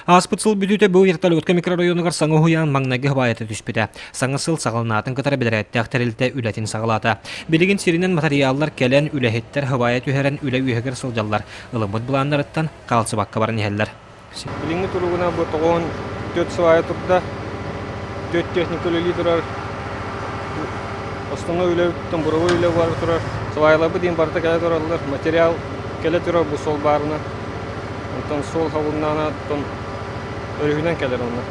Аспытсыл бүтүтө бу вертолетка микрорайонугар саңы хуян маңнаги хабайаты түспүтэ. Саңы сыл сағылнатын кытары билереттәк тәрилте үләтин сағылата. Билигин сиринен материаллар келен үләхеттер хабая түһәрен үлә үйәгер сылжаллар. Ылымыт буланнарыттан қалсы бакка барын иһеллер. Билинги туругуна бу тогон 4 сывая турда 4 техника үлели турар. Основной үле тамбуровой үле бар турар. Сывайлабы дин барта келе туралар. Материал келе турар бу сол барына. Онтон сол хабуннана тон өрүгүнөн келер онна.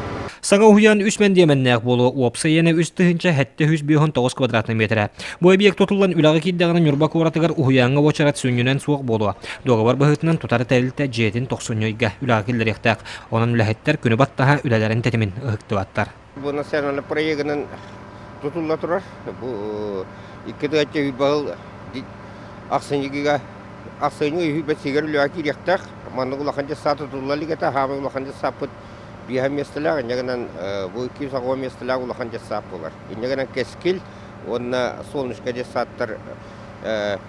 Саңа хуян үсмен деменнәк болу опса ене үс тыһынча хәтте 109 квадратный метр. Бу объект тотулган үлагы киддәгән юрба куратыгар уянга бочарат сүннән суык болу. Договор быһытынан тутары тәрилтә 7.90-га үлагы килдерәктәк. Онын үләһеттер күнү баттаһа үләләрен тәтемин ыктыбаттар. Бу националь проектын тутулла турар. Бу 2 бал аксыныгыга аксыны бесигер үләгы кирәктәк. Манны улаханча саты тутуллалыгата хабы улаханча сапыт биһа местеләр, ягынан бу 200 местеләр улаханча сап булар. Ягынан кескил, онна солнышка десаттар,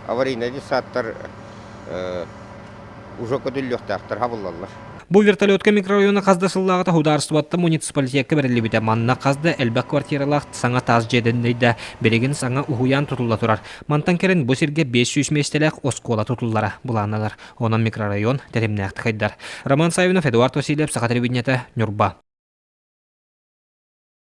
аварийный десаттар уже көдүллөктәктер хабыллалар. Бу вертолетка микрорайона каздасыллагыта хударстватта муниципалитетке берилибите манна казда элбек квартиралах саңа таз жедендейде берегин саңа ухуян тутулла турар. Мантан керен бу сирге 500 местелек оскола тутуллара буланалар. Онан микрорайон теремнәкты хайдар. Роман Савинов, Эдуард Васильев, Саха телевидениете, Нюрба.